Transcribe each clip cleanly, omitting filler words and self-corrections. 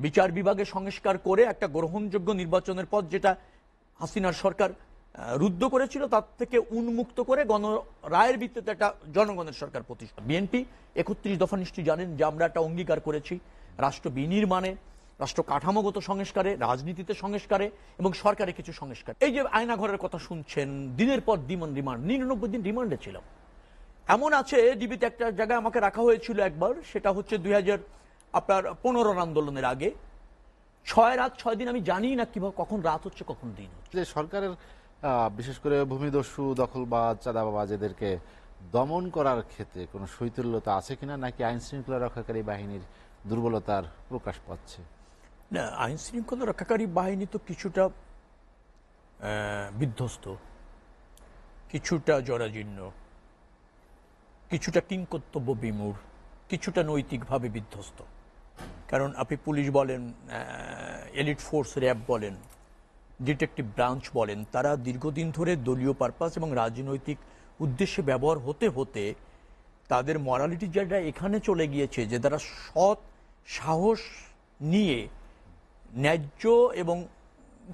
বিচার বিভাগে সংস্কার করে একটা গ্রহণযোগ্য নির্বাচনের পথ যেটা হাসিনার সরকার রুদ্ধ করেছিল তার থেকে উন্মুক্ত করে গণরায়ের ভিত্তিতে একটা জনগণের সরকার প্রতিষ্ঠা। বিএনপি ৩১ দফা নিশ্চয়ই জানেন যে আমরা একটা অঙ্গীকার করেছি রাষ্ট্র বিনির্মাণে, রাষ্ট্র কাঠামোগত সংস্কারে, রাজনীতিতে সংস্কারে এবং সরকারে কিছু সংস্কার। এই যে আয়নাঘরের কথা শুনছেন, দিনের পর দিন রিমান্ড, 99 দিন রিমান্ডে ছিলাম। এমন আছে ডিবিতে একটা জায়গায় আমাকে রাখা হয়েছিল একবার, সেটা হচ্ছে 2015 আন্দোলনের আগে। 6 রাত 6 দিন আমি জানি না কিভাবে কখন রাত হচ্ছে কখন দিন হচ্ছে। যে সরকারের বিশেষ করে ভূমিদস্যু, দখলবাজ, চাঁদাবাজ এদেরকে দমন করার ক্ষেত্রে কোনো শৈথিল্যতা আছে কিনা, নাকি আইন শৃঙ্খলা রক্ষাকারী বাহিনীর দুর্বলতার প্রকাশ পাচ্ছে? না, আইন শৃঙ্খলা রক্ষাকারী বাহিনী তো কিছুটা বিধ্বস্ত, কিছুটা জরাজীর্ণ, কিছুটা কিংকর্তব্য বিমূঢ়, কিছুটা নৈতিকভাবে বিধ্বস্ত। কারণ আপনি পুলিশ বলেন, এলিট ফোর্স, র্যাব বলেন, ডিটেকটিভ ব্রাঞ্চ বলেন, তারা দীর্ঘদিন ধরে দলীয় পারপাস এবং রাজনৈতিক উদ্দেশ্যে ব্যবহার হতে হতে তাদের মরালিটি যেটা এখানে চলে গিয়েছে যে তারা সৎ সাহস নিয়ে ন্যায্য এবং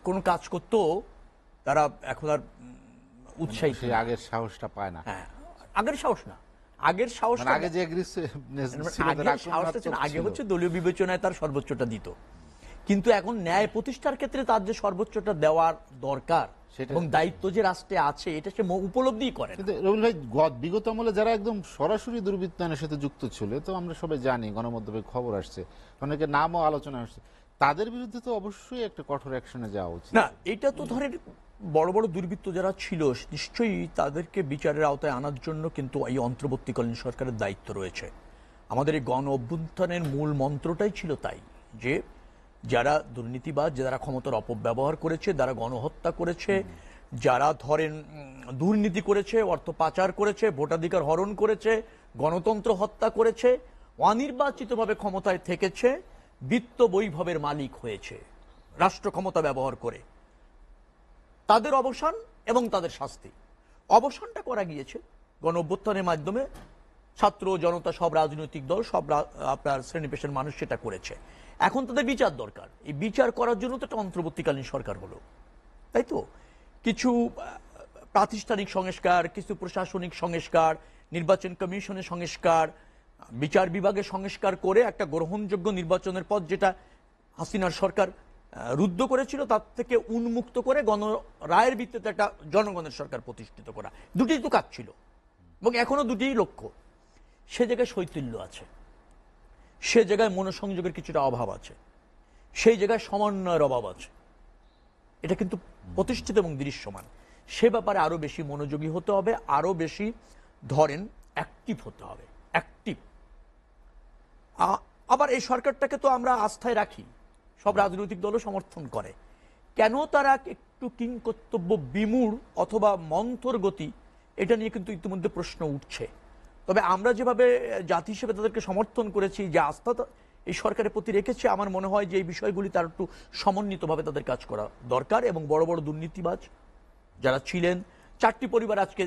কোনো কাজ করতেও তারা এখন আর উৎসাহিত, আগের সাহসটা পায় না। হ্যাঁ, আগের সাহস না, আগের সাহস আগে যে আগে হচ্ছে দলীয় বিবেচনায় তার সর্বোচ্চটা দিত, কিন্তু এখন ন্যায় প্রতিষ্ঠার ক্ষেত্রে তার যে সর্বোচ্চটা দেওয়ার দরকার এবং দায়িত্ব যে রাষ্ট্রে আছে এটা সে উপলব্ধি করে। কিন্তু রবিউল ভাই, বিগত আমলে যারা একদম সরাসরি দুর্বৃত্তায়নের সাথে যুক্ত ছিল, তো আমরা সবাই জানি, গণমাধ্যমে খবর আসছে, অনেকের নামও আলোচনা আসছে, তাদের বিরুদ্ধে তো অবশ্যই একটা কঠোর অ্যাকশনে যাওয়া উচিত। না, এটা তো ধরেন বড় বড় দুর্বৃত্ত যারা ছিল নিশ্চয়ই তাদেরকে বিচারের আওতায় আনার জন্য কিন্তু এই অন্তর্বর্তীকালীন সরকারের দায়িত্ব রয়েছে। আমাদের এই গণ অভ্যুত্থানের মূল মন্ত্রটাই ছিল তাই, যে যারা দুর্নীতিবাজ, যারা ক্ষমতার অপব্যবহার করেছে, যারা গণহত্যা করেছে, যারা ধরেন দুর্নীতি করেছে, অর্থ পাচার করেছে, ভোটাধিকার হরণ করেছে, গণতন্ত্র হত্যা করেছে, অনির্বাচিতভাবে ক্ষমতায় থেকেছে, বিত্ত বৈভবের মালিক হয়েছে রাষ্ট্র ক্ষমতা ব্যবহার করে, তাদের অবসান এবং তাদের শাস্তি। অবসানটা করা গিয়েছে গণ অভ্যুত্থানের মাধ্যমে, ছাত্র জনতা, সব রাজনৈতিক দল, সব আপনার শ্রেণী পেশার মানুষ সেটা করেছে। এখন তাদের বিচার দরকার। এই বিচার করার জন্য তো একটা অন্তর্বর্তীকালীন সরকার হলো, তাই তো? কিছু প্রাতিষ্ঠানিক সংস্কার, কিছু প্রশাসনিক সংস্কার, নির্বাচন কমিশনের সংস্কার, বিচার বিভাগের সংস্কার করে একটা গ্রহণযোগ্য নির্বাচনের পথ যেটা হাসিনার সরকার রুদ্ধ করেছিল তার থেকে উন্মুক্ত করে গণরায়ের ভিত্তিতে একটা জনগণের সরকার প্রতিষ্ঠিত করা। দুটি তো কাজ ছিল এবং এখনো দুটিই লক্ষ্য। সে জায়গায় শৈথিল্য আছে, সে জায়গায় মনোসংযোগের কিছুটা অভাব আছে, সেই জায়গায় সমন্বয়ের অভাব আছে। এটা কিন্তু প্রতিষ্ঠিত এবং দৃশ্যমান। সে ব্যাপারে আরো বেশি মনোযোগী হতে হবে, আরো বেশি ধরেন অ্যাক্টিভ হতে হবে, অ্যাক্টিভ। আবার এই সরকারটাকে তো আমরা আস্থায় রাখি, সব রাজনৈতিক দলও সমর্থন করে। কেন তারা একটু কিংকর্তব্য বিমূঢ় অথবা মন্থর গতি, এটা নিয়ে কিন্তু ইতিমধ্যে প্রশ্ন উঠছে। তবে আমরা যেভাবে জাতি হিসেবে তাদেরকে সমর্থন করেছি, যে আস্থা এই সরকারের প্রতি রেখেছে, আমার মনে হয় যে এই বিষয়গুলি তার একটু সমন্বিতভাবে তাদের কাজ করা দরকার। এবং বড় বড় দুর্নীতিবাজ যারা ছিলেন, 4টি পরিবার, আজকে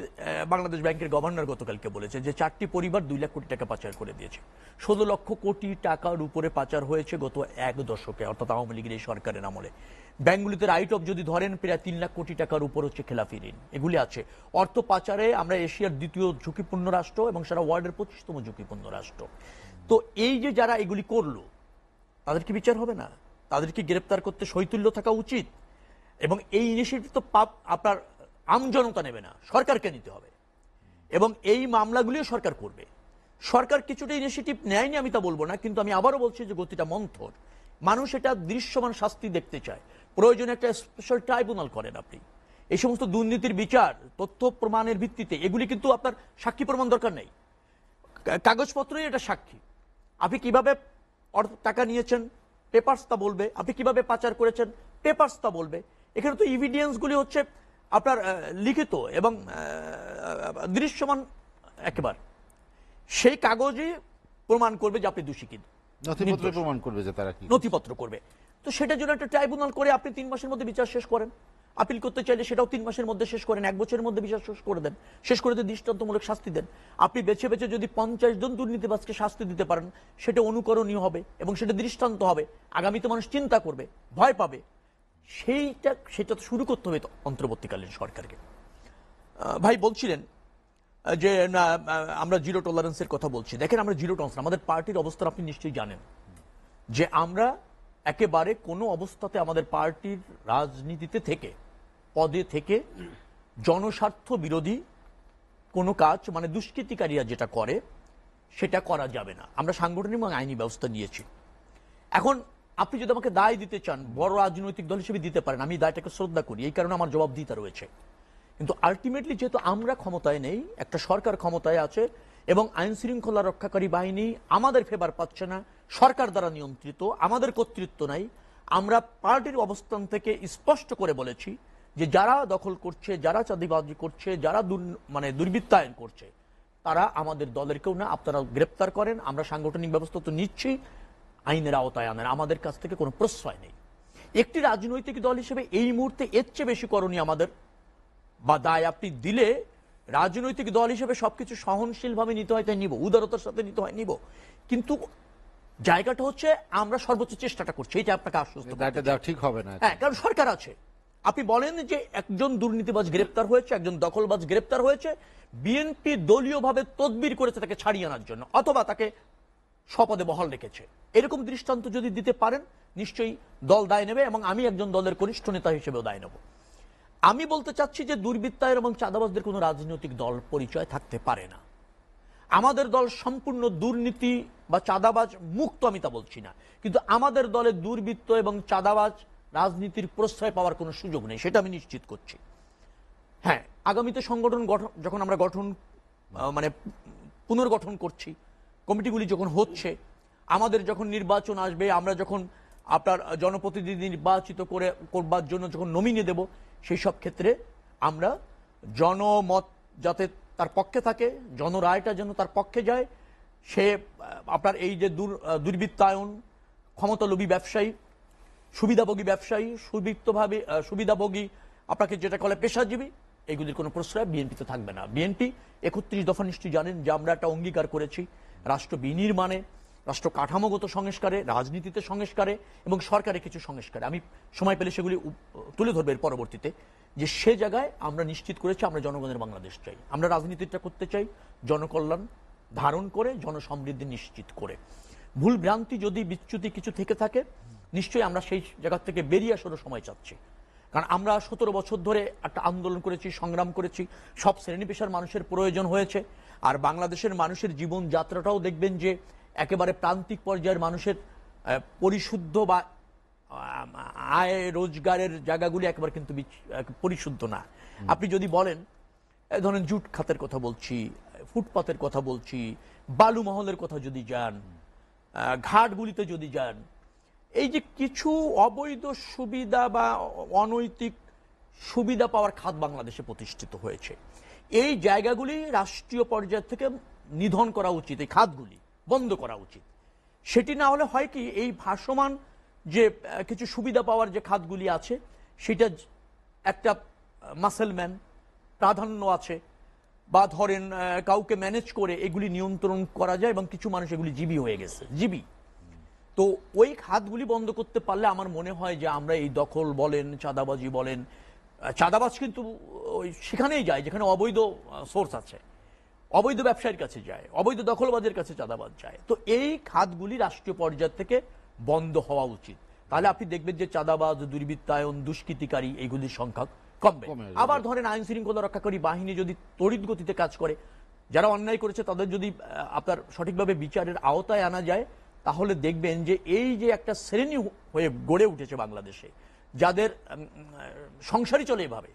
বাংলাদেশ ব্যাংকের গভর্নর গতকালকে বলেছে যে 4টি পরিবার 2 লাখ কোটি টাকা পাচার করে দিয়েছে। 16 লক্ষ কোটি টাকার উপরে পাচার হয়েছে গত 1 দশকে, অর্থাৎ আওয়ামী লীগের এই সরকারের আমলে। ব্যাংকগুলিতে রাইট অফ যদি ধরেন প্রায় 3 লাখ কোটি টাকার উপর হচ্ছে খেলাফি ঋণ, এগুলি আছে। অর্থ পাচারে আমরা এশিয়ার 2য় ঝুঁকিপূর্ণ রাষ্ট্র এবং সারা ওয়ার্ল্ডের 25তম ঝুঁকিপূর্ণ রাষ্ট্র। তো এই যে যারা এগুলি করলো, তাদের কি বিচার হবে না? তাদেরকে গ্রেপ্তার করতে শৈথিল্য থাকা উচিত। এবং এই ইনিশিয়েটিভ তো আপনার আমজনতা নেবে না, সরকারকে নিতে হবে। এবং এই মামলাগুলিও সরকার করবে। সরকার কিছুটা ইনিশিয়েটিভ নেয়নি আমি তা বলবো না, কিন্তু আমি আবারও বলছি যে গতিটা মন্থর। মানুষ এটা দৃশ্যমান শাস্তি দেখতে চায়। প্রয়োজনে একটা স্পেশাল ট্রাইব্যুনাল করেন আপনি। এই সমস্ত দুর্নীতির বিচার তথ্য প্রমাণের ভিত্তিতে, এগুলি কিন্তু আপনার সাক্ষী প্রমাণ দরকার নেই, কাগজপত্রই এটা সাক্ষী। আপনি কিভাবে টাকা নিয়েছেন, পেপারস তা বলবে। আপনি কিভাবে পাচার করেছেন, পেপারস তা বলবে। এখানে তো এভিডেন্সগুলি হচ্ছে আপনার লিখিত এবং দৃশ্যমান একেবারে। সেই কাগজই প্রমাণ করবে যে আপনি দোষী, কিন্তু প্রমাণ করবে যে তারা কি নথিপত্র করবে। তো সেটার জন্য একটা ট্রাইব্যুনাল করে আপনি 3 মাসের মধ্যে বিচার শেষ করেন। আপিল করতে চাইলে সেটাও 3 মাসের মধ্যে শেষ করেন, 1 বছরের মধ্যে বিচার শেষ করে দিয়ে দৃষ্টান্তমূলক শাস্তি দেন। আপনি বেছে বেছে যদি 50 জন দুর্নীতিবাজকে শাস্তি দিতে পারেন, সেটা অনুকরণীয় হবে এবং সেটা দৃষ্টান্ত হবে, আগামীতে মানুষ চিন্তা করবে, ভয় পাবে। সেটা তো শুরু করতে হবে অন্তর্বর্তীকালীন সরকারকে। ভাই বলছিলেন যে না, আমরা জিরো টলারেন্সের কথা বলছি। দেখেন, আমরা জিরো টলারেন্স, আমাদের পার্টির অবস্থান আপনি নিশ্চয়ই জানেন যে আমরা একেবারে কোনো অবস্থাতে আমাদের পার্টির রাজনীতিতে থেকে, পদে থেকে জনস্বার্থ বিরোধী কোনো কাজ, মানে দুষ্কৃতিকারীরা যেটা করে সেটা করা যাবে না। আমরা সাংগঠনিক এবং আইনি ব্যবস্থা নিয়েছি। এখন আপনি যদি আমাকে দায় দিতে চান, বড় রাজনৈতিক দল হিসেবে দিতে পারেন, আমি দায়টাকে শ্রদ্ধা করি, এই কারণে আমার জবাবদিহিতা রয়েছে। কিন্তু আলটিমেটলি যেহেতু আমরা ক্ষমতায় নেই, একটা সরকার ক্ষমতায় আছে এবং আইন শৃঙ্খলা রক্ষাকারী বাহিনী আমাদের ফেভার পাচ্ছে না, সরকার দ্বারা নিয়ন্ত্রিত, আমাদের কর্তৃত্ব নাই, আমরা পার্টির অবস্থান থেকে স্পষ্ট করে বলেছি যে যারা দখল করছে, যারা চাঁদাবাজি করছে, যারা দুর্বৃত্তায়ন করছে, তারা আমাদের দলের কেউ না। আপনারা গ্রেপ্তার করেন, আমরা সাংগঠনিক ব্যবস্থা তো নিচ্ছি, আইনের আওতায় আনেন, আমাদের কাছ থেকে কোনো প্রশ্রয় নেই। একটি রাজনৈতিক দল হিসেবে এই মুহূর্তে এর চেয়ে বেশি করণীয় আমাদের বা দায় আপনি দিলে, রাজনৈতিক দল হিসেবে সবকিছু সহনশীলভাবে নিতে হয়, তাই নিব, উদারতার সাথে নিতে হয়, নিব। কিন্তু জায়গাটা হচ্ছে আমরা সর্বোচ্চ চেষ্টাটা করছি, এটা আপনাকে আশ্বস্ত করতে চাই। ঠিক হবে না। হ্যাঁ, কারণ সরকার আছে। আপনি বলেন যে একজন দুর্নীতিবাজ গ্রেপ্তার হয়েছে, একজন দখলবাজ গ্রেপ্তার হয়েছে, বিএনপি দলীয়ভাবে তদবির করেছে তাকে ছাড়িয়ে আনার জন্য, অথবা তাকে স্বপদে বহাল রেখেছে। এরকম দৃষ্টান্ত যদি দিতে পারেন, নিশ্চয়ই দল দায় নেবে এবং আমি একজন দলের কনিষ্ঠ নেতা হিসেবেও দায় নেব। আমি বলতে চাচ্ছি যে দুর্বৃত্তায়ন এবং চাঁদাবাজদের কোনো রাজনৈতিক দল পরিচয় থাকতে পারে না। আমাদের দল সম্পূর্ণ দুর্নীতি বা চাঁদাবাজ মুক্ত, আমি তা বলছি না, কিন্তু আমাদের দলে দুর্বৃত্ত এবং চাঁদাবাজ রাজনীতির প্রশ্রয় পাওয়ার কোনো সুযোগ নেই, সেটা আমি নিশ্চিত করছি। হ্যাঁ, আগামীতে সংগঠন যখন আমরা পুনর্গঠন করছি, কমিটিগুলি যখন হচ্ছে, আমাদের যখন নির্বাচন আসবে, আমরা যখন আপনার জনপ্রতিনিধি নির্বাচিত করবার জন্য যখন নমিনি দেব, সেই সব ক্ষেত্রে আমরা জনমত যাতে তার পক্ষে থাকে, জনরায়টা যেন তার পক্ষে যায়, সে আপনার এই যে দুর্বৃত্তায়ন, ক্ষমতালোভী ব্যবসায়ী, সুবিধাভোগী ব্যবসায়ী, সুবিধাভোগী আপনাকে যেটা বলে পেশাজীবী, এইগুলির কোনো প্রশ্রয় বিএনপিতে থাকবে না। বিএনপি 31 দফা নিশ্চয়ই জানেন যে আমরা একটা অঙ্গীকার করেছি রাষ্ট্র বিনির্মাণে, রাষ্ট্র কাঠামোগত সংস্কারে, রাজনীতিতে সংস্কারে এবং সরকারে কিছু সংস্কারে। আমি সময় পেলে সেগুলি তুলে ধরবো এর পরবর্তীতে, যে সে জায়গায় আমরা নিশ্চিত করেছি আমরা জনগণের বাংলাদেশ চাই, আমরা রাজনীতিটা করতে চাই জনকল্যাণ ধারণ করে, জনসমৃদ্ধি নিশ্চিত করে। ভুল ভ্রান্তি যদি বিচ্যুতি কিছু থেকে থাকে, নিশ্চয়ই আমরা সেই জায়গা থেকে বেরিয়ে আসার সময় চাচ্ছি। কারণ আমরা 17 বছর ধরে একটা আন্দোলন করেছি, সংগ্রাম করেছি, সব শ্রেণী পেশার মানুষের প্রয়োজন হয়েছে। আর বাংলাদেশের মানুষের জীবন যাত্রাটাও দেখবেন যে একেবারে প্রান্তিক পর্যায়ের মানুষের পরিশুদ্ধ বা আয় রোজগারের জায়গাগুলি একেবারে কিন্তু পরিশুদ্ধ না। আপনি যদি বলেন, ধরেন জুট খাতের কথা বলছি, ফুটপাতের কথা বলছি, বালু মহলের কথা যদি যান, ঘাটগুলিতে যদি যান, এই যে কিছু অবৈধ সুবিধা বা অনৈতিক সুবিধা পাওয়ার খাত বাংলাদেশে প্রতিষ্ঠিত হয়েছে, এই জায়গাগুলি রাষ্ট্রীয় পর্যায় থেকে নিধন করা উচিত, এই খাতগুলি বন্ধ করা উচিত। সেটি না হলে হয় কি, এই ভাসমান যে কিছু সুবিধা পাওয়ার যে খাতগুলি আছে, সেটা একটা মাসেলম্যান প্রাধান্য আছে, বা ধরেন কাউকে ম্যানেজ করে এগুলি নিয়ন্ত্রণ করা যায় এবং কিছু মানুষ এগুলি জীবী হয়ে গেছে, জীবী। তো ওই খাতগুলি বন্ধ করতে পারলে আমার মনে হয় যে আমরা এই দখল বলেন, চাঁদাবাজি বলেন, চাঁদাবাজ কিন্তু ওই সেখানেই যায় যেখানে অবৈধ সোর্স আছে, অবৈধ ব্যবসায়ীর কাছে যায়, অবৈধ দখলবাজের কাছে চাঁদাবাজ যায়। তো এই খাতগুলি রাষ্ট্রীয় পর্যায় থেকে বন্ধ হওয়া উচিত। তাহলে আপনি দেখবেন যে চাঁদাবাজ, দুর্বৃত্তায়ন, দুষ্কৃতিকারী এইগুলির সংখ্যা কমবে। আবার ধরেন আইন শৃঙ্খলা রক্ষাকারী বাহিনী যদি তড়িৎ গতিতে কাজ করে, যারা অন্যায় করেছে তাদের যদি আপনার সঠিকভাবে বিচারের আওতায় আনা যায়, তাহলে দেখবেন যে এই যে একটা শ্রেণী হয়ে গড়ে উঠেছে বাংলাদেশে, যাদের সংসারই চলে এভাবে,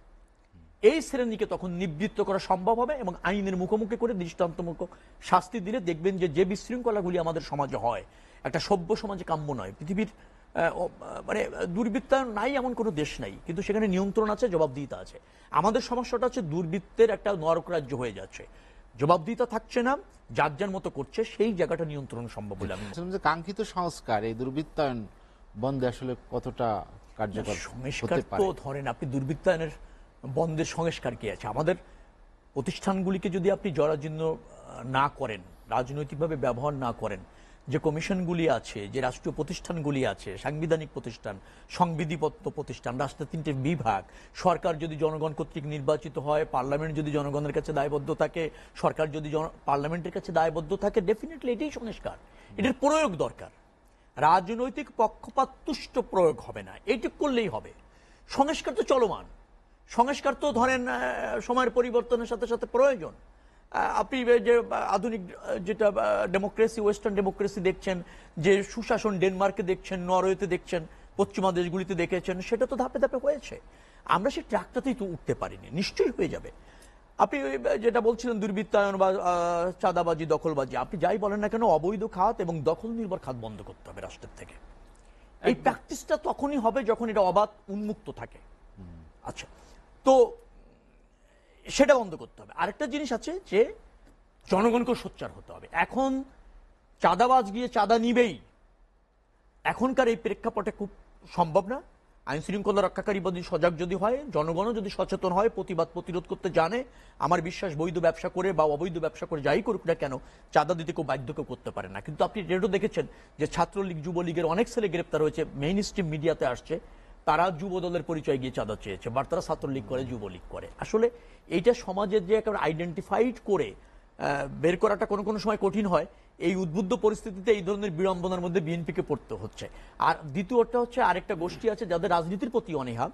এই শ্রেণীকে তখন নিবৃত্ত করা সম্ভব হবে এবং আইনের মুখোমুখি করে দৃষ্টান্তমূলক শাস্তি দিলে দেখবেন যে বিশৃঙ্খলাগুলি আমাদের সমাজে হয়, একটা সভ্য সমাজে কাম্য নয়। পৃথিবীর দুর্বৃত্তায়ন নাই এমন কোনো দেশ নাই, কিন্তু সেখানে নিয়ন্ত্রণ আছে, জবাবদিহিতা আছে। আমাদের সমস্যাটা হচ্ছে দুর্বৃত্তের একটা নরক রাজ্য হয়ে যাচ্ছে, জবাবদিহিতা থাকছে না, যার যার মতো করছে, সেই জায়গাটা নিয়ন্ত্রণ সম্ভব বলে আমি। কাঙ্ক্ষিত সংস্কার এই দুর্বৃত্তায়ন বন্ধে আসলে কতটা কার্যকর সংস্কার হতে তো পারে? ধরেন আপনি দুর্বৃত্তায়নের বন্ধের সংস্কার কি আছে? আমাদের প্রতিষ্ঠানগুলিকে যদি আপনি জরাজীর্ণ না করেন, রাজনৈতিকভাবে ব্যবহার না করেন, যে কমিশনগুলি আছে, যে রাষ্ট্রীয় প্রতিষ্ঠানগুলি আছে, সাংবিধানিক প্রতিষ্ঠান, সংবিধিবদ্ধ প্রতিষ্ঠান, রাষ্ট্রের 3টে বিভাগ, সরকার যদি জনগণ কর্তৃক নির্বাচিত হয়, পার্লামেন্ট যদি জনগণের কাছে দায়বদ্ধ থাকে, সরকার যদি পার্লামেন্টের কাছে দায়বদ্ধ থাকে, ডেফিনেটলি এটাই সংস্কার। এটার প্রয়োগ দরকার। রাজনৈতিক পক্ষপাততুষ্ট প্রয়োগ হবে না, এইটুক করলেই হবে। সংস্কার তো চলমান, সংস্কার তো ধরেন সময়ের পরিবর্তনের সাথে সাথে প্রয়োজন। আপনি যে আধুনিক যেটা ডেমোক্রেসি, ওয়েস্টার্ন ডেমোক্রেসি দেখছেন, যে সুশাসন ডেনমার্কে দেখছেন, নরওয়েতে দেখছেন, পশ্চিমা দেশগুলিতে দেখেছেন, সেটা তো ধাপে ধাপে হয়েছে। আমরা সেই ট্রাকটাতেই তো উঠতে পারিনি, নিশ্চয়ই হয়ে যাবে। আপনি যেটা বলছিলেন দুর্বৃত্তায়ন বা চাঁদাবাজি, দখলবাজি, আপনি যাই বলেন না কেন, অবৈধ খাত এবং দখল নির্ভর খাত বন্ধ করতে হবে রাষ্ট্রের থেকে। এই প্র্যাকটিসটা তখনই হবে যখন এটা অবাধ উন্মুক্ত থাকে। আচ্ছা, তো সেটা বন্ধ করতে হবে। আরেকটা জিনিস আছে যে জনগণকেও সোচ্চার হতে হবে। এখন চাঁদাবাজ গিয়ে চাঁদা নিবেই, এখনকার এই প্রেক্ষাপটে খুব সম্ভব না। আইন শৃঙ্খলা রক্ষাকারী যদি সজাগ যদি হয়, জনগণও যদি সচেতন হয়, প্রতিবাদ প্রতিরোধ করতে জানে, আমার বিশ্বাস বৈধ ব্যবসা করে বা অবৈধ ব্যবসা করে যাই করুক না কেন, চাঁদা দিতে কেউ বাধ্য কেউ করতে পারে না। কিন্তু আপনি রেডিও দেখেছেন যে ছাত্রলীগ, যুবলীগের অনেক ছেলে গ্রেপ্তার হয়েছে, মেইন স্ট্রিম মিডিয়াতে আসছে, তারা যুব দলের পরিচয় গিয়ে চাঁদা চেয়েছে, বা তারা ছাত্রলীগ করে, যুবলীগ করে। আসলে এইটা সমাজের যে একেবারে আইডেন্টিফাইড করে বের করাটা কোনো কোনো সময় কঠিন হয়। এই উদ্বুদ্ধ পরিস্থিতিতে এই ধরনের বিড়ম্বনার মধ্যে বিএনপিকে পড়তে হচ্ছে। আর দ্বিতীয়টা হচ্ছে আরেকটা গোষ্ঠী আছে যাদের রাজনীতির প্রতি অনীহা,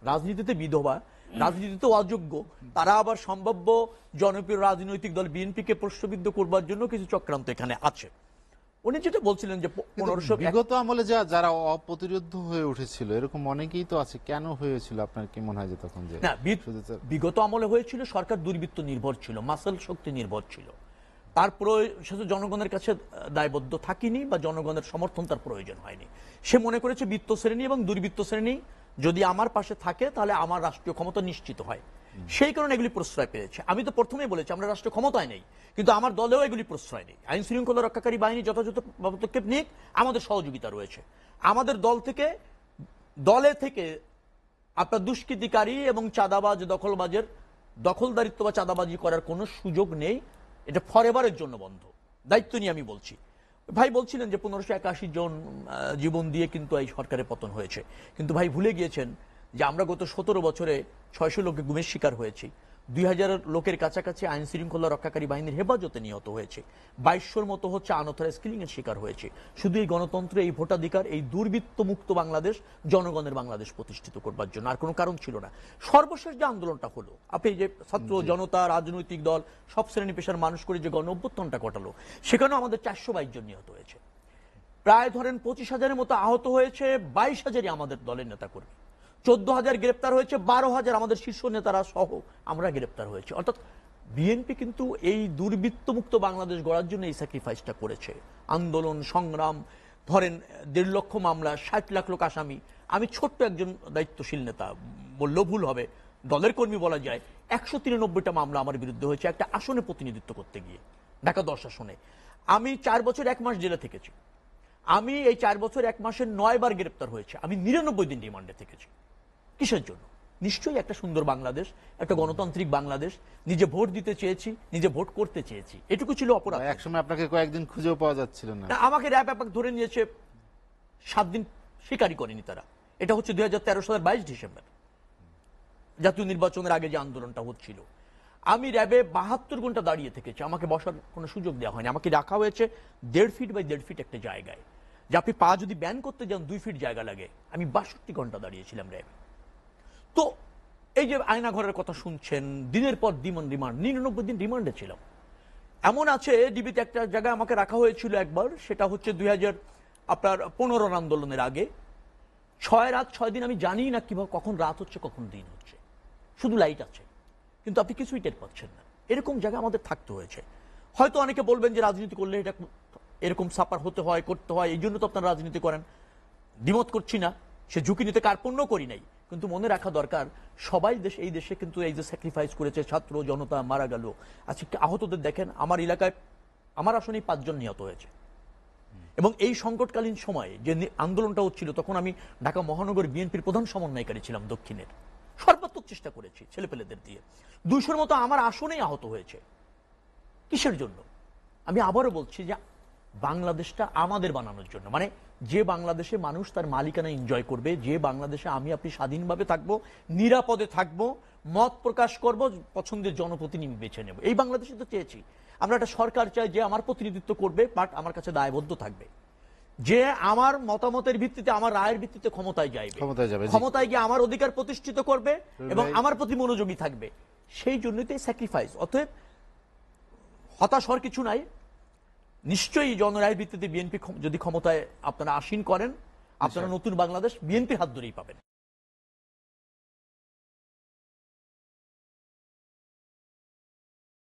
রাজনীতিতে বিধবা, রাজনীতিতে অযোগ্য, তারা আবার সম্ভাব্য জনপ্রিয় রাজনৈতিক দল বিএনপিকে প্রশ্নবিদ্ধ করবার জন্য কিছু চক্রান্ত এখানে আছে। উনি যেটা বলছিলেন যে 1500 বিগত আমলে যারা অপ্রতিরোধ হয়ে উঠেছিল এরকম অনেকেই তো আছে, কেন হয়েছিল আপনার কি মনে হয় যে তখন যে না, বিগত আমলে হয়েছিল সরকার দুর্বৃত্ত নির্ভর ছিল, মাসল শক্তি নির্ভর ছিল, তারপরে সাথে জনগণের কাছে দায়বদ্ধ থাকিনি বা জনগণের সমর্থন তার প্রয়োজন হয়নি। সে মনে করেছে বৃত্ত শ্রেণী এবং দুর্বৃত্ত শ্রেণী যদি আমার পাশে থাকে তাহলে আমার রাষ্ট্রীয় ক্ষমতা নিশ্চিত হয়, সেই কারণে এগুলি প্রশ্রয় পেয়েছে। আমি তো প্রথমেই বলেছি আমরা রাষ্ট্রীয় ক্ষমতায় নেই, কিন্তু আমার দলেও এগুলি প্রশ্রয় নেই। আইন শৃঙ্খলা রক্ষাকারী বাহিনী যথাযথ পদক্ষেপ নিক, আমাদের সহযোগিতা রয়েছে। আমাদের দল থেকে, দলে থেকে আপনার দুষ্কৃতিকারী এবং চাঁদাবাজ, দখলবাজের দখলদারিত্ব বা চাঁদাবাজি করার কোনো সুযোগ নেই। এটা ফরএভারের জন্য বন্ধ। দায়িত্ব নিয়ে আমি বলছি। ভাই বলছিলেন যে 1581 জন জীবন দিয়ে কিন্তু এই সরকারের পতন হয়েছে, কিন্তু ভাই ভুলে গিয়েছেন যে আমরা গত 17 বছরে 600 লোকে গুমের শিকার হয়েছি, 2000 লোকের কাছাকাছি আইন শৃঙ্খলা রক্ষাকারী বাহিনীর হেফাজতে নিহত হয়েছে, 2200 মতো হচ্ছে আনঅথরাইজড কিলিং এর শিকার হয়েছে। শুধু এই গণতন্ত্র, এই ভোটাধিকার, এই দুর্বৃত্ত মুক্ত বাংলাদেশ, জনগণের বাংলাদেশ প্রতিষ্ঠিত করবার জন্য, আর কোনো কারণ ছিল না। সর্বশেষ যে আন্দোলনটা হলো, আপনি যে ছাত্র জনতা, রাজনৈতিক দল, সব শ্রেণী পেশার মানুষ করে যে গণ অভ্যুত্থানটা ঘটালো, সেখানেও আমাদের 422 জন নিহত হয়েছে, প্রায় ধরেন 25,000-এর মতো আহত হয়েছে, 22,000-ই আমাদের দলের নেতাকর্মী, 14,000 গ্রেপ্তার হয়েছে, 12,000 আমাদের শীর্ষ নেতারা সহ আমরা গ্রেপ্তার হয়েছে। অর্থাৎ বিএনপি কিন্তু এই দুর্বৃত্তমুক্ত বাংলাদেশ গড়ার জন্য এই স্যাক্রিফাইসটা করেছে। আন্দোলন, সংগ্রাম, ধরেন 1.5 লক্ষ মামলা, 60 লাখ লোক আসামি। আমি ছোট্ট একজন দায়িত্বশীল নেতা, বললেও ভুল হবে, দলের কর্মী বলা যায়। 193টা মামলা আমার বিরুদ্ধে হয়েছে একটা আসনে প্রতিনিধিত্ব করতে গিয়ে, ঢাকা 10 আসনে। আমি 4 বছর 1 মাস জেলে থেকেছি। আমি এই 4 বছর 1 মাসের 9 বার গ্রেপ্তার হয়েছে। আমি 99 দিন রিমান্ডে থেকেছি। কিসের জন্য? নিশ্চয়ই একটা সুন্দর বাংলাদেশ, একটা গণতান্ত্রিক বাংলাদেশ, নিজে ভোট দিতে চেয়েছি, নিজে ভোট করতে চেয়েছি, এটুকু ছিল অপরাধ। একসময় আপনাকে কয়েকদিন খুঁজেও পাওয়া যাচ্ছিল না। আমাকে র্যাব ব্যাপাক ধরে নিয়েছে, 7 দিন স্বীকারই করেনি তারা। এটা হচ্ছে 2013 সালের 22 ডিসেম্বর, জাতীয় নির্বাচনের আগে যে আন্দোলনটা হচ্ছিল। আমি র্যাবে 72 ঘন্টা দাঁড়িয়ে থেকেছি, আমাকে বসার কোনো সুযোগ দেওয়া হয়নি। আমাকে রাখা হয়েছে 1.5 ফিট বাই 1.5 ফিট একটা জায়গায়, যে আপনি পা যদি ব্যান করতে যান 2 ফিট জায়গা লাগে। আমি 62 ঘন্টা দাঁড়িয়েছিলাম র্যাবে। তো এই যে আয়নাঘরের কথা শুনছেন, দিনের পর দিন রিমান্ড, 99 দিন রিমান্ডে ছিলাম। এমন আছে ডিবিতে একটা জায়গায় আমাকে রাখা হয়েছিল একবার, সেটা হচ্ছে 2015 আন্দোলনের আগে। 6 রাত 6 দিন আমি জানি না কিভাবে কখন রাত হচ্ছে কখন দিন হচ্ছে, শুধু লাইট আছে, কিন্তু আপনি কিছুই টের পাচ্ছেন না। এরকম জায়গা আমাদের থাকতে হয়েছে। হয়তো অনেকে বলবেন যে রাজনীতি করলে এটা এরকম সাপার হতে হয়, করতে হয়, এই জন্য তো আপনারা রাজনীতি করেন। দ্বিমত করছি না, সে ঝুঁকি নিতে কার্পণ্য করি নাই, কিন্তু মনে রাখা দরকার সবাই এই দেশে কিন্তু এই যে স্যাক্রিফাইস করেছে, ছাত্র জনতা মারা গেল। আজকে আহতদের দেখেন, আমার এলাকায় আমার আসনেই 5 জন নিহত হয়েছে। এবং এই সংকটকালীন সময়ে যে আন্দোলনটা হচ্ছিল, তখন আমি ঢাকা মহানগর বিএনপির প্রধান সমন্বয়কারী ছিলাম দক্ষিণের। সর্বাত্মক চেষ্টা করেছি ছেলেপেলেদের দিয়ে। 200-র মতো আমার আসনেই আহত হয়েছে। কিসের জন্য? আমি আবারও বলছি যে বাংলাদেশটা আমাদের বানানোর জন্য, মানে যে বাংলাদেশে মানুষ তার মালিকানা এনজয় করবে, যে বাংলাদেশে আমি আপনি স্বাধীনভাবে থাকবো, নিরাপদে থাকবো, মত প্রকাশ করব, পছন্দের জনপ্রতিনিধি বেছে নেব। এই বাংলাদেশে তো চেয়েছি আমরা। একটা সরকার চাই যে আমার প্রতিনিধিত্ব করবে, বাট আমার কাছে দায়বদ্ধ থাকবে, যে আমার মতামতের ভিত্তিতে, আমার রায়ের ভিত্তিতে ক্ষমতায় যাবে, ক্ষমতায় গিয়ে আমার অধিকার প্রতিষ্ঠিত করবে এবং আমার প্রতি মনোযোগী থাকবে। সেই জন্যই তো স্যাক্রিফাইস। অতএব হতাশ হওয়ার কিছু নাই। নিশ্চয়ই জনরায়ের ভিত্তিতে বিএনপি যদি ক্ষমতায় আপনারা আসীন করেন, আপনারা নতুন বাংলাদেশ বিএনপির হাত ধরেই পাবেন।